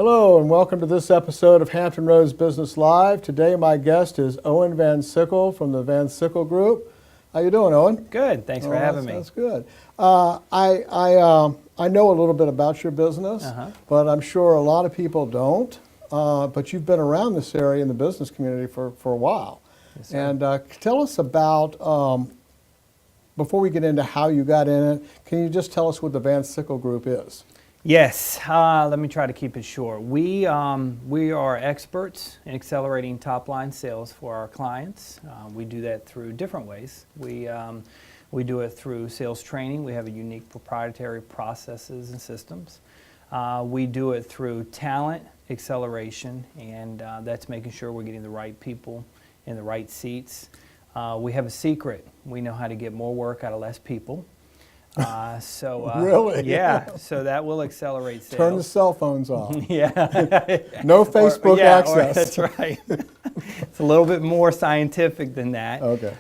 Hello and welcome to this episode of Hampton Roads Business Live. Today my guest is Owen Van Syckle from the Syckle Group. How you doing, Owen? Good. Thanks for having me. That's good. I know a little bit about your business, but I'm sure a lot of people don't. But you've been around this area in the business community for a while. Yes, sir. And tell us about, before we get into how you got in it, can you just tell us what the Syckle Group is? Yes. Let me try to keep it short. We are experts in accelerating top-line sales for our clients. We do that through different ways. We do it through sales training. We have a unique proprietary processes and systems. We do it through talent acceleration, and that's making sure we're getting the right people in the right seats. We have a secret. We know how to get more work out of less people. Really? Yeah, so that will accelerate sales. Turn the cell phones off. Yeah. No Facebook access. That's right. It's a little bit more scientific than that. Okay.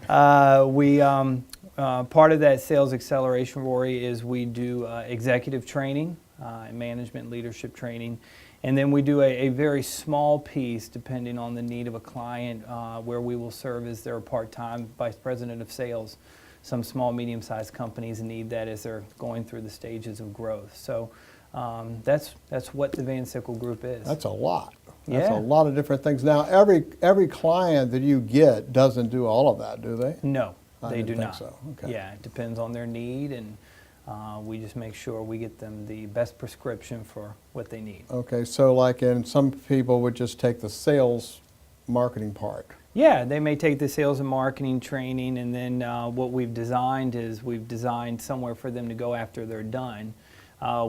Part of that sales acceleration, Rory, is we do executive training, management leadership training, and then we do a very small piece, depending on the need of a client, where we will serve as their part-time vice president of sales. Some small, medium-sized companies need that as they're going through the stages of growth. So that's what the Syckle Group is. That's a lot. Yeah. That's a lot of different things. Now, every client that you get doesn't do all of that, do they? No, they do think not. So. Okay. Yeah, it depends on their need, and we just make sure we get them the best prescription for what they need. Okay, so some people would just take the sales marketing part. Yeah, they may take the sales and marketing training, and then what we've designed is we've designed somewhere for them to go after they're done,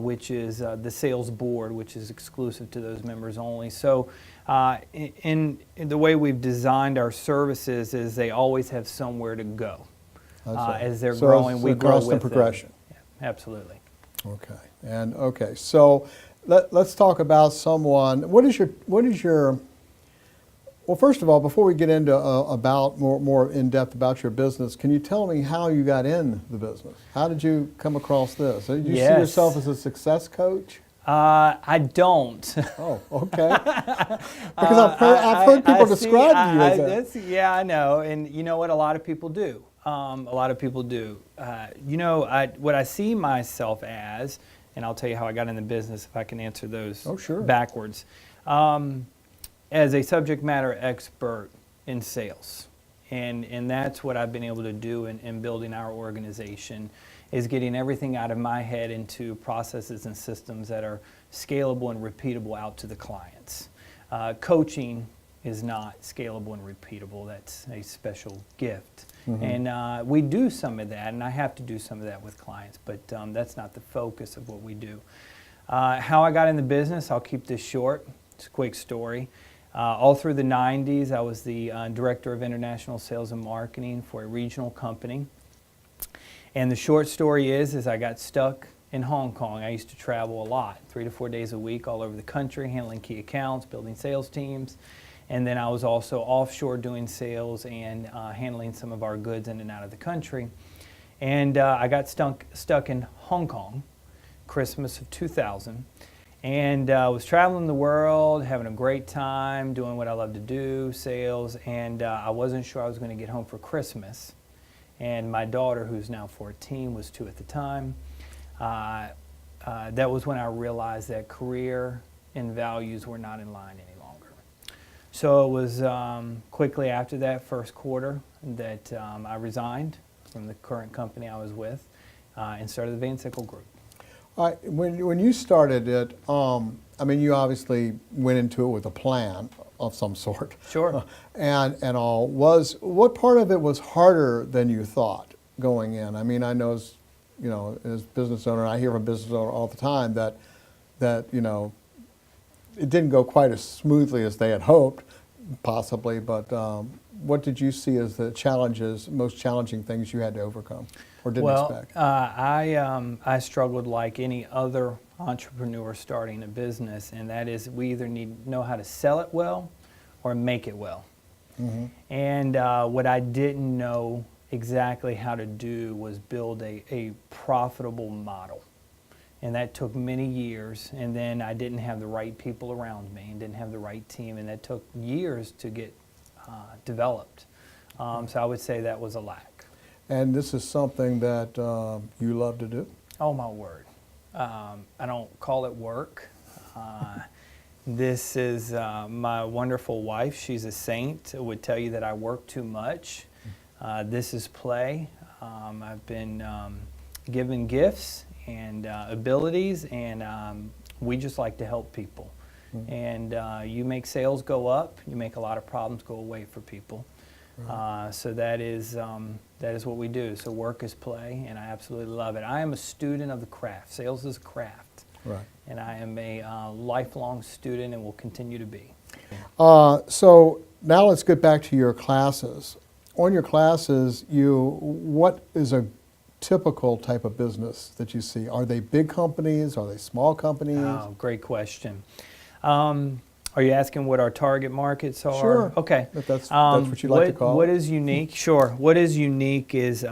which is the sales board, which is exclusive to those members only. So in the way we've designed our services is they always have somewhere to go. As they're growing, we grow with them. Progression. Yeah, absolutely. Okay, so let's talk about someone. What is your Well, first of all, before we get into about more in depth about your business, can you tell me how you got in the business? How did you come across this? Did you see yourself as a success coach? I don't. Oh, okay. Because I've heard people describe you as that. Yeah, I know, and you know what? A lot of people do. What I see myself as, and I'll tell you how I got in the business if I can answer those backwards. As a subject matter expert in sales. And that's what I've been able to do in building our organization, is getting everything out of my head into processes and systems that are scalable and repeatable out to the clients. Coaching is not scalable and repeatable. That's a special gift. And we do some of that, and I have to do some of that with clients, but that's not the focus of what we do. How I got in the business, I'll keep this short. It's a quick story. All through the 90s, I was the Director of International Sales and Marketing for a regional company. And the short story is I got stuck in Hong Kong. I used to travel a lot, 3 to 4 days a week all over the country, handling key accounts, building sales teams. And then I was also offshore doing sales and handling some of our goods in and out of the country. And I got stuck in Hong Kong, Christmas of 2000. And was traveling the world, having a great time, doing what I love to do, sales, and I wasn't sure I was going to get home for Christmas. And my daughter, who's now 14, was 2 at the time. That was when I realized that career and values were not in line any longer. So it was quickly after that first quarter that I resigned from the current company I was with and started the Syckle Group. When you started it, you obviously went into it with a plan of some sort. Sure. And all. What part of it was harder than you thought going in? I mean, I know as business owner, I hear from business owner all the time that it didn't go quite as smoothly as they had hoped, possibly. But what did you see as the most challenging things you had to overcome? Or didn't expect? I struggled like any other entrepreneur starting a business, and that is we either need to know how to sell it well or make it well. And what I didn't know exactly how to do was build a profitable model. And that took many years, and then I didn't have the right people around me and didn't have the right team, and that took years to get developed. So I would say that was a lack. And this is something that you love to do? Oh, my word. I don't call it work. This is my wonderful wife. She's a saint. Would tell you that I work too much. This is play. I've been given gifts and abilities, and we just like to help people. And you make sales go up, you make a lot of problems go away for people. Right. So that is what we do. So work is play, and I absolutely love it. I am a student of the craft. Sales is a craft. Right. And I am a lifelong student and will continue to be. So now let's get back to your classes. On your classes, what is a typical type of business that you see? Are they big companies? Are they small companies? Oh, great question. Are you asking what our target markets are? Sure. Okay. If that's what you like to call it. What is unique? Sure. What is unique is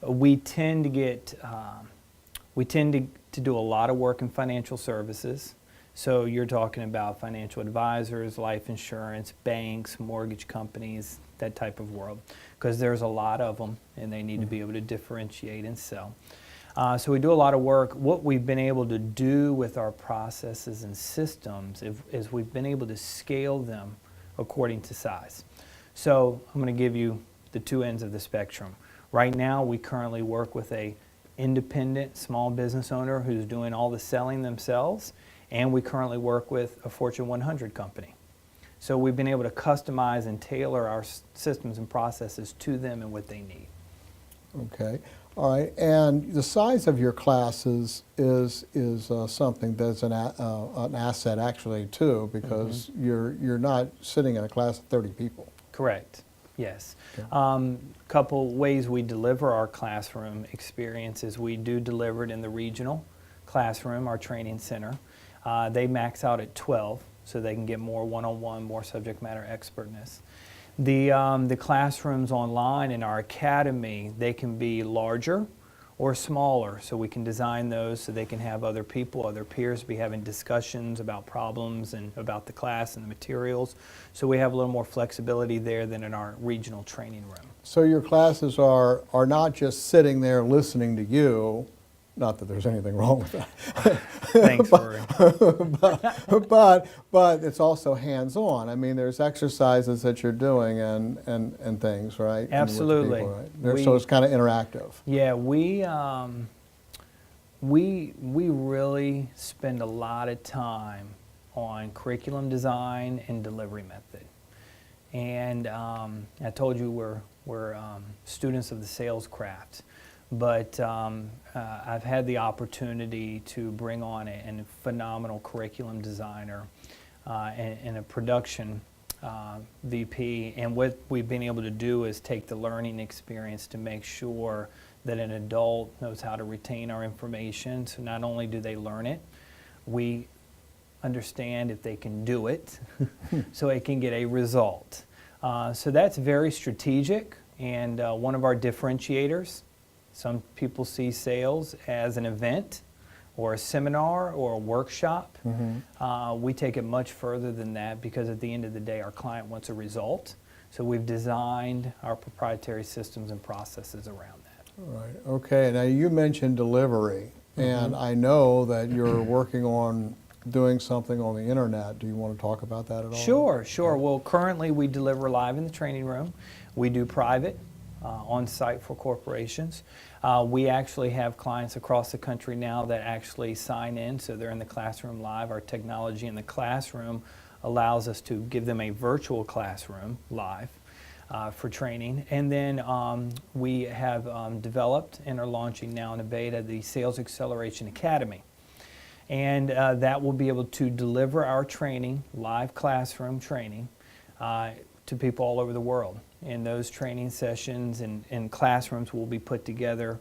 we tend to do a lot of work in financial services. So you're talking about financial advisors, life insurance, banks, mortgage companies, that type of world, because there's a lot of them and they need to be able to differentiate and sell. So we do a lot of work. What we've been able to do with our processes and systems is we've been able to scale them according to size. So I'm going to give you the two ends of the spectrum. Right now we currently work with a independent small business owner who's doing all the selling themselves, and we currently work with a Fortune 100 company. So we've been able to customize and tailor our systems and processes to them and what they need. Okay. All right. And the size of your classes is something that's an asset actually too, because you're not sitting in a class of 30 people. Correct. Yes. Okay. Couple ways we deliver our classroom experiences. We do deliver it in the regional classroom, our training center. They max out at 12, so they can get more one-on-one, more subject matter expertness. The classrooms online in our academy, they can be larger or smaller, so we can design those so they can have other people, other peers be having discussions about problems and about the class and the materials. So we have a little more flexibility there than in our regional training room. So your classes are not just sitting there listening to you, not that there's anything wrong with that. Thanks, Rory. but it's also hands-on. I mean, there's exercises that you're doing and things, right? Absolutely. People, right? So it's kind of interactive. Yeah, we really spend a lot of time on curriculum design and delivery method. And I told you we're students of the sales craft. But I've had the opportunity to bring on a phenomenal curriculum designer and a production VP. And what we've been able to do is take the learning experience to make sure that an adult knows how to retain our information. So not only do they learn it, we understand if they can do it so it can get a result. So that's very strategic and one of our differentiators. Some people see sales as an event or a seminar or a workshop. We take it much further than that because at the end of the day, our client wants a result. So we've designed our proprietary systems and processes around that. Right. Okay. Now you mentioned delivery, and I know that you're working on doing something on the internet. Do you want to talk about that at all? Sure. Okay. Well, currently we deliver live in the training room. We do private. On site for corporations. We actually have clients across the country now that actually sign in, so they're in the classroom live. Our technology in the classroom allows us to give them a virtual classroom live for training. And then we have developed and are launching now in a beta the Sales Acceleration Academy. And that will be able to deliver our training, live classroom training, to people all over the world. And those training sessions and classrooms will be put together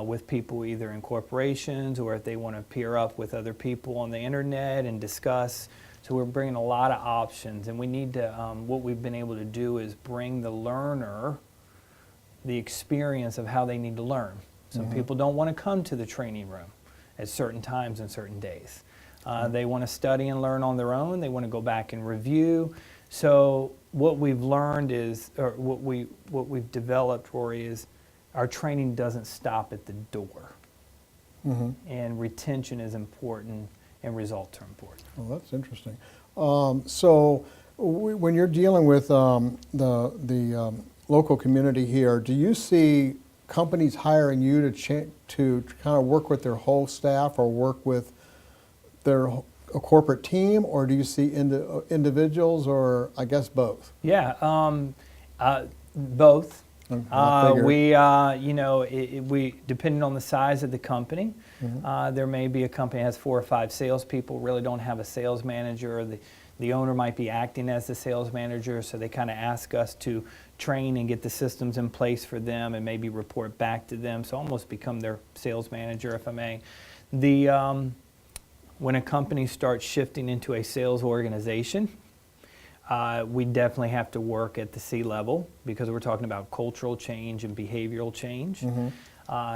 with people either in corporations or if they want to peer up with other people on the internet and discuss. So we're bringing a lot of options, and we need to, what we've been able to do is bring the learner the experience of how they need to learn. Some people don't want to come to the training room, at certain times and certain days. They want to study and learn on their own. They want to go back and review. So what we've learned is, or what we've developed, Rory, is our training doesn't stop at the door. And retention is important, and results are important. Well, that's interesting. So when you're dealing with the local community here, do you see companies hiring you to kind of work with their whole staff or work with a corporate team, or do you see individuals, or I guess both? Yeah, both. We, we depending on the size of the company, there may be a company that has 4 or 5 salespeople, really don't have a sales manager. The owner might be acting as the sales manager, so they kind of ask us to train and get the systems in place for them and maybe report back to them, so almost become their sales manager, if I may. When a company starts shifting into a sales organization, we definitely have to work at the C-level because we're talking about cultural change and behavioral change.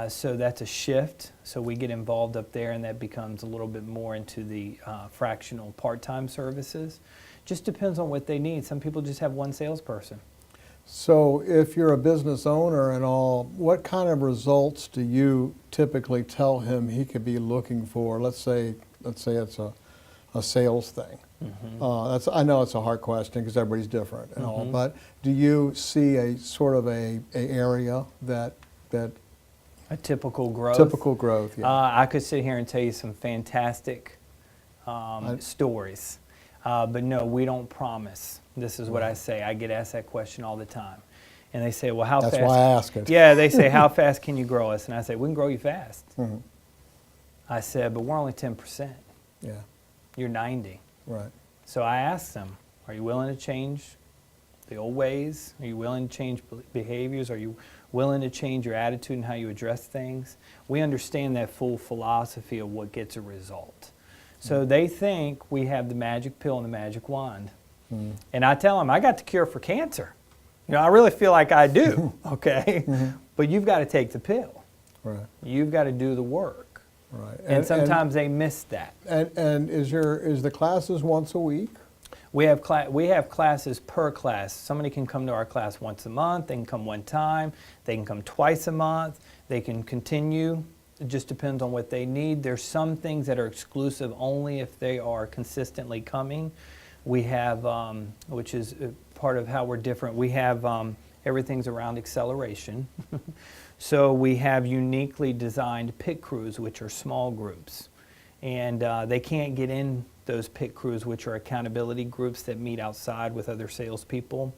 So that's a shift. So we get involved up there, and that becomes a little bit more into the fractional part-time services. Just depends on what they need. Some people just have one salesperson. So if you're a business owner and all, what kind of results do you typically tell him he could be looking for? Let's say it's a sales thing. I know it's a hard question because everybody's different and all, but do you see a sort of a area that a typical growth? Typical growth, yeah. I could sit here and tell you some fantastic stories, but no, we don't promise. This is what I say. I get asked that question all the time. And they say, well, how fast? That's why I ask it. Yeah, they say, how fast can you grow us? And I say, we can grow you fast. I said, but we're only 10%. Yeah. You're 90. Right. So I asked them, are you willing to change the old ways? Are you willing to change behaviors? Are you willing to change your attitude and how you address things? We understand that full philosophy of what gets a result. So they think we have the magic pill and the magic wand. And I tell them, I got the cure for cancer. I really feel like I do, okay? But you've got to take the pill. Right. You've got to do the work. Right. And sometimes they miss that. And is the classes once a week? We have classes per class. Somebody can come to our class once a month. They can come one time. They can come twice a month. They can continue. It just depends on what they need. There's some things that are exclusive only if they are consistently coming. We have, which is part of how we're different, we have everything's around acceleration. So we have uniquely designed pit crews, which are small groups. And they can't get in those pit crews, which are accountability groups that meet outside with other salespeople,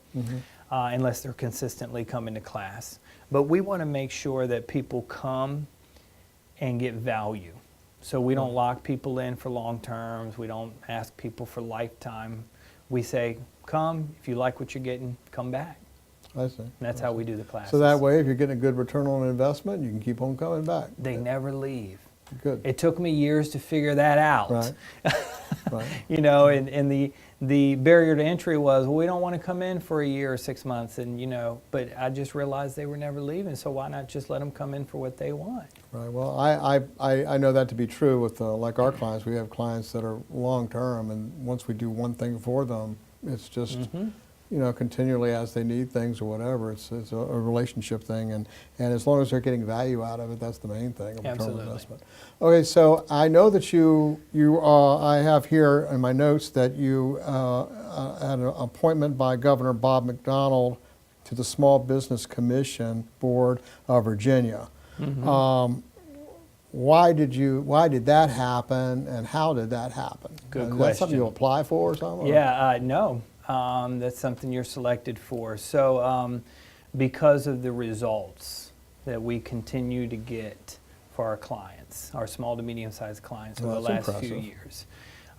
unless they're consistently coming to class. But we want to make sure that people come and get value. So we don't lock people in for long terms. We don't ask people for lifetime. We say, come, if you like what you're getting, come back. I see. And that's how we do the classes. So that way, if you're getting a good return on investment, you can keep on coming back. They never leave. Good. It took me years to figure that out. Right. Right. And the barrier to entry was, well, we don't want to come in for a year or 6 months, and but I just realized they were never leaving, so why not just let them come in for what they want? Right. Well, I know that to be true with like our clients. We have clients that are long term, and once we do one thing for them, it's just continually as they need things or whatever. It's a relationship thing, and as long as they're getting value out of it, that's the main thing. Return on investment. Okay, so I know that I have here in my notes that you had an appointment by Governor Bob McDonald to the Small Business Commission Board of Virginia. Why did that happen, and how did that happen? Good question. Is that something you apply for or something? Yeah, no. That's something you're selected for. So because of the results that we continue to get for our clients, our small to medium-sized clients over the last few years.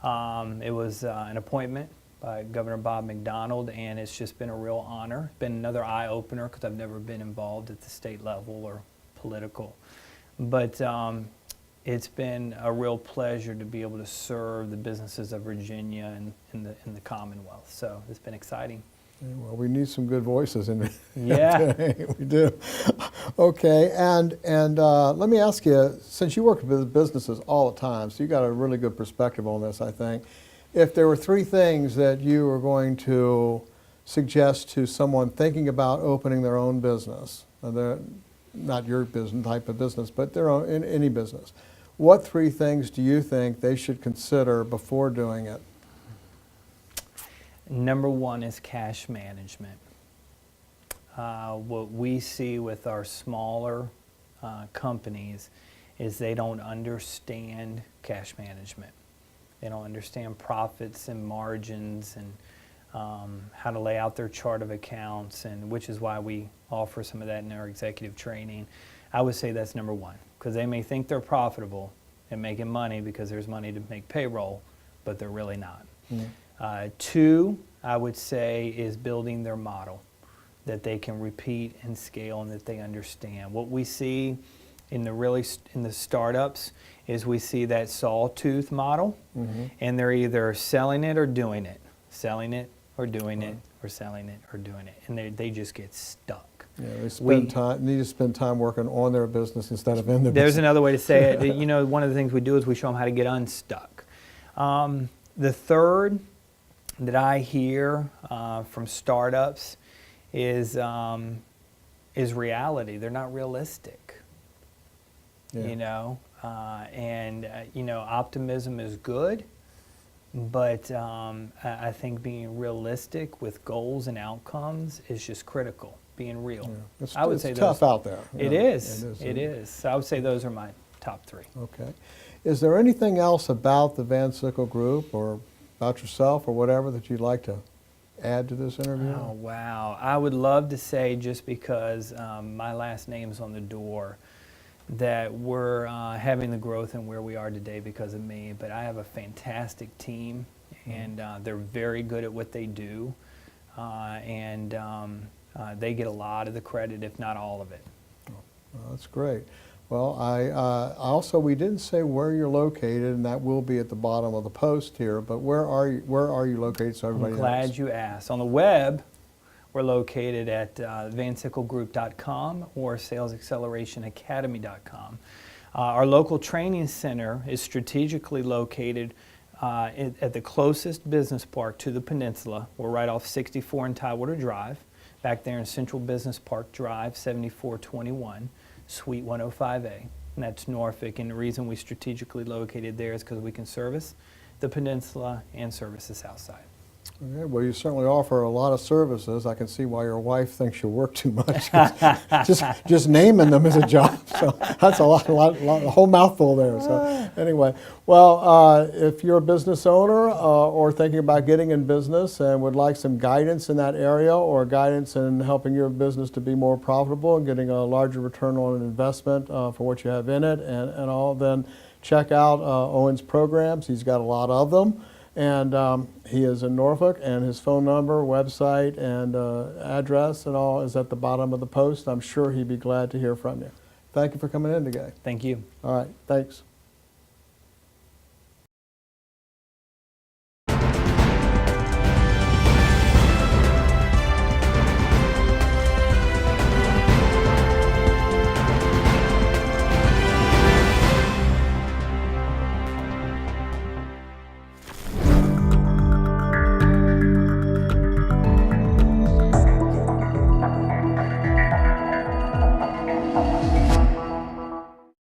It was an appointment by Governor Bob McDonald, and it's just been a real honor. It's been another eye-opener because I've never been involved at the state level or political. But it's been a real pleasure to be able to serve the businesses of Virginia and in the Commonwealth. So it's been exciting. Well, we need some good voices in Yeah. today. We do. Okay, and let me ask you, since you work with businesses all the time, so you got a really good perspective on this, I think. If there were three things that you were going to suggest to someone thinking about opening their own business, not your business type of business, but their own in any business, what three things do you think they should consider before doing it? Number one is cash management. What we see with our smaller companies is they don't understand cash management. They don't understand profits and margins and how to lay out their chart of accounts, and which is why we offer some of that in our executive training. I would say that's number one, because they may think they're profitable and making money because there's money to make payroll, but they're really not. Two, I would say, is building their model that they can repeat and scale and that they understand. What we see in the startups is we see that sawtooth model, and they're either selling it or doing it, selling it or doing it, or selling it or doing it, and they just get stuck. Yeah, they need to spend time working on their business instead of in their business. There's another way to say it. You know, one of the things we do is we show them how to get unstuck. The third that I hear from startups is reality. They're not realistic. Yeah. You know, you know, optimism is good, but I think being realistic with goals and outcomes is just critical. Being real. Yeah. I would say it's tough out there. It is. It is. So I would say those are my top three. Okay. Is there anything else about the Van Syckle Group or about yourself or whatever that you'd like to add to this interview? Oh, wow. I would love to say, just because my last name's on the door, that we're having the growth and where we are today because of me. But I have a fantastic team, and they're very good at what they do. They get a lot of the credit, if not all of it. Well, that's great. Well, also, we didn't say where you're located, and that will be at the bottom of the post here, but where are you located so everybody knows? I'm glad you asked. On the web, we're located at vansycklegroup.com or salesaccelerationacademy.com. Our local training center is strategically located at the closest business park to the peninsula. We're right off 64 and Tidewater Drive, back there in Central Business Park Drive, 7421. Suite 105A, and that's Norfolk. And the reason we strategically located there is because we can service the peninsula and service the south side. Okay, well, you certainly offer a lot of services. I can see why your wife thinks you work too much. just naming them is a job. So that's a whole mouthful there. So anyway, well, if you're a business owner or thinking about getting in business and would like some guidance in that area or guidance in helping your business to be more profitable and getting a larger return on an investment for what you have in it and all, then check out Owen's programs. He's got a lot of them. And he is in Norfolk, and his phone number, website, and address and all is at the bottom of the post. I'm sure he'd be glad to hear from you. Thank you for coming in today. Thank you. All right, thanks.